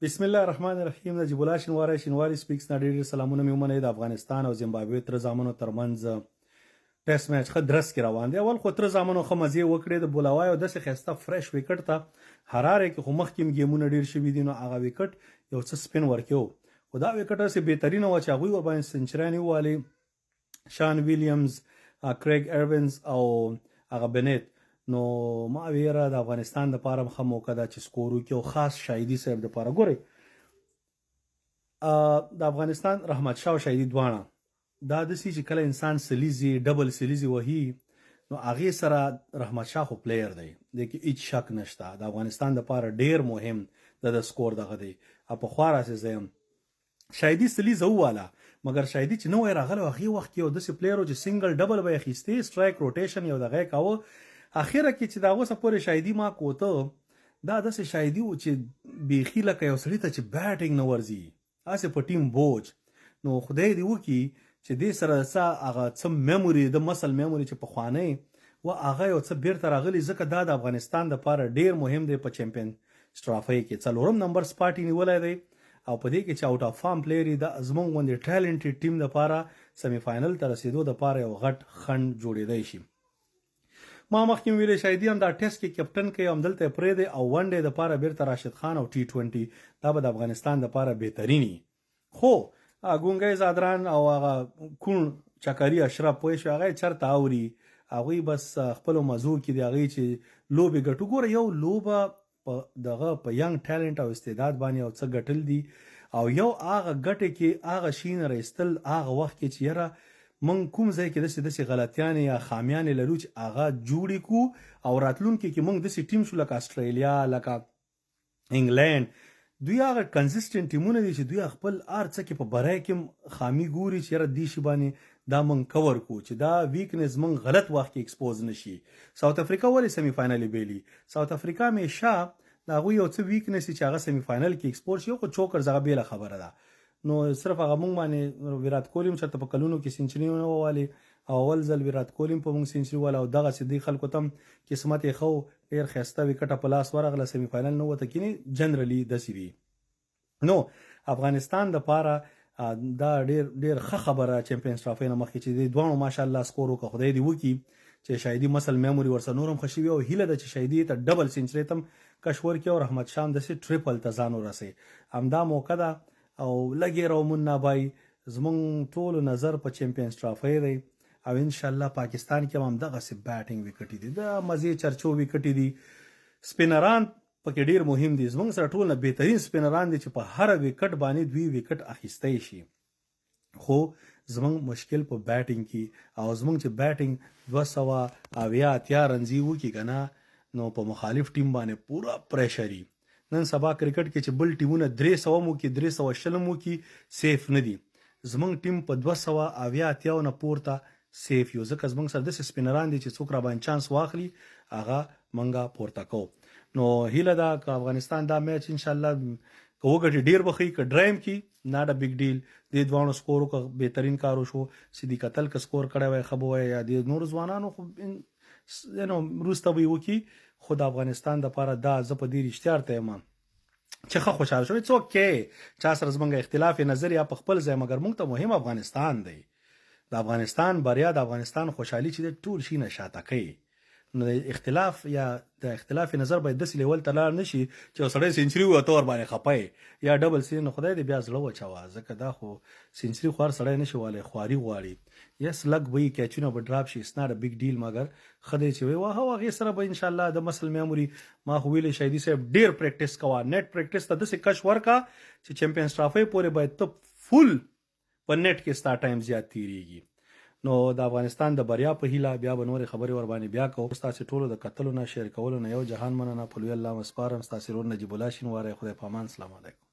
بسم الله الرحمن الرحیم. نجیب الله شینواری سپیکس نه ډېر سلامونه مې ومنئ. د افغانستان او زیمبابوې تر زامنو ترمنځ ټیسټ میچ ښه درس کې روان دی. اول خو تر زامنو ښه مزې وکړې، د بولاوای او داسې ښایسته فرش وکټ ته حرارې کې خو مخکې هم ګیمونه ډېر شوي دي، نو هغه وکټ یو څه سپین ورکړی و، خو دا وکټ هسې بهترینه وه چې هغوی ورباندې سنچریانې ووهلې، شان ویلیمز، کریګ ایرونز او هغه بنیت. نو ما ویره د افغانستان دپاره هم ښه موقع ده چې سکور وکړي، او خاص شاهدي صاحب دپاره. ګورئ د افغانستان رحمت شاه او شاهدي دواړه دا داسې چې کله انسان سلیزي ډبل سلیزي وهي، نو هغې سره رحمت شاه خو پلیر دی، دې کې هیڅ شک نشته. د افغانستان دپاره ډیر مهم د سکور دغه دی. پخوا راسې زه یم شاهدي سلیزه وواله، مګر شاهدي چې نوی راغلی و هغې وخت کې یو داسې پلیر و چې سنګل ډبل به یې اخیستې، سټرایک روټیشن یو دغه یې کاوه. اخره کې چې د اوسه پورې شاهدي ما کوته، دا داسې شاهدي و چې بیخي لکه یو سړي ته چې بیټینګ نه ورځي، هسې په ټیم بوج. نو خدای دې وکړي چې دې سره څه هغه څه میموري د مسل میموري چې پخوانی و هغه یو څه بیرته راغلی، ځکه دا د افغانستان دپاره ډیر مهم دی. په چمپیون ټرافۍ کې 4 نمبر سپاټ یې نیولی دی، او په دې کې چې آوټ اف فارم پلیر یې د زموږ غوندې ټیلنټډ ټیم دپاره سیمی فاینل ته رسېدو دپاره یو غټ خنډ جوړېدی شي. ما مخکې ویلې شاهدي هم دا ټیسټ کې کپټن کوي، همدلته یې پرېږدی، او ون ډے دپاره بیرته راشد خان او T20 دا به د افغانستان دپاره بهترینی. خو ګونګی زادران او هغه کون چکري اشرف پوه شو، هغه یې چېرته اوري، هغوی بس خپلو مزو کې د هغې چې لوبې ګټو. ګوره یو لوبه په دغه په ینګ ټیلنټ او استعداد باندې یو څه ګټل دي، او یو هغه ګټې کې هغه شي نه رایستل هغه وخت کې چې یاره موږ کوم ځای کې داسې غلطیانې یا خامیانې لرو چې هغه جوړې کړو، او راتلونکي کې موږ داسې ټیم شو لکه استرالیا، لکه انګلینډ، دوی هغه کنسسټنټ ټیمونه دي چې دوی خپل هر څه کې په برای کې خامي ګوري چې یاره دې شي باندې دا موږ کور کړو چې دا ویکنس موږ غلط وخت کې ایکسپوز نشي. ساوت افریقا ولې سیمی فاینل یې بیلي؟ ساوت افریقا همیشه د هغوی یو څه ویکنس چې هغه سیمی فاینل کې ایکسپوز شي، خو چوکرز هغه بیله خبره ده. نو صرف هغه موږ باندې ویرات کوهلي هم چېرته په کلونو کې سینچري ونه ووهلې، او اول ځل ویرات کوهلي هم په موږ سینچري ووهله، او دغسې دې خلکو ته هم قسمت یې ښه و، ډېر ښایسته وکټه په لاس ورغله، سیمی فاینل نه وته کینې جنرالي داسې وي. نو افغانستان دپاره دا ډېر ښه خبره چمپیونز ټرافۍ نه مخکې چې دې دواړو ماشاءالله سکور وکړه. خدای دې وکړي چې شاهدي مسل میموري ورسره نور هم ښه شوي، او هیله ده چې شاهدي ته ډبل سینچري ته هم کش ورکړي، او رحمت شاه هم داسې ټریپل ته ځان ورسوي. همدا موقع ده، او لږې رومون نابای زموږ ټولو نظر په چمپیونز ټرافۍ دی، او انشاءالله پاکستان کې هم دغسې بیټینګ وکټې دي، د مزې چرچو وکټې دي. سپینران پکې ډیر مهم دي، زموږ سره ټول نه بهترین سپینران دي چې په هر وکټ باندې دوی وکټ اخیستی شي، خو زموږ مشکل په بیټینګ کې، او زموږ چې بیټینګ 280 رنزي وکړي که نه، نو په مخالف ټیم باندې پوره پریشري. نن سبا کرکټ کې چې بل ټیمونه 300 مو کې 320 مو کې سیف نه دي، زموږ ټیم په 280 نه پورته سیف یو، ځکه زموږ سره داسې سپینران دي چې څوک را باندې چانس واخلي هغه منګه پورته کوو. نو هیله ده که افغانستان دا میچ انشاءالله که وګټي ډیر به ښه، که ډرایم کي ناټ ا بګ ډیل، دې دواړو سکور وکړه، بهترین کار وشو. صدیق اتل که سکور کړی وای ښه به وای، یا د نورو ځوانانو خو وروسته به یې وکړي، خو د افغانستان دپاره دا زه په دې رښتیا ورته یم چې ښه خوشحاله شوی. څوک کې چا سره زموږ اختلاف نظر یا په خپل ځای، مګر موږ ته مهم افغانستان دی. د افغانستان بریا، د افغانستان خوشحالي چې د ټول شي نه شاته کوي. نو د اختلاف یا د اختلاف نظر باید داسې لیول ته لاړ نشي چې یو سړی سینچري ووهه ته ورباندې خفه یا ډبل سي، نو خدای دې بیا زړه وچوه، ځکه دا خو سینچري خو هر سړی نشي وهلی، خواري غواړي. یس لږ به یې کیچونه به ډراپ شي، اټس ناټ ا بګ ډیل، مګر ښه دی چې وواهه، او هغې سره به انشاءالله د مسل میموري. ما خو ویلې شاهدي صاحب ډېر پریکټس کوه، نیټ پریکټس ته داسې کش ورکه چې چمپیونز ټرافۍ پورې باید ته فل په نیټ کې ستا ټایم زیات تیریږي. نو د افغانستان د بریا په هیله بیا به نورې خبرې ورباندې بیا کوو. ستاسې ټولو د کتلو نه، شیر کولو نه یو جهان مننه. په لوی الله مسپارم. ستاسې ورور نجیب الله شینواری. خدای په امان. سلام علیکم.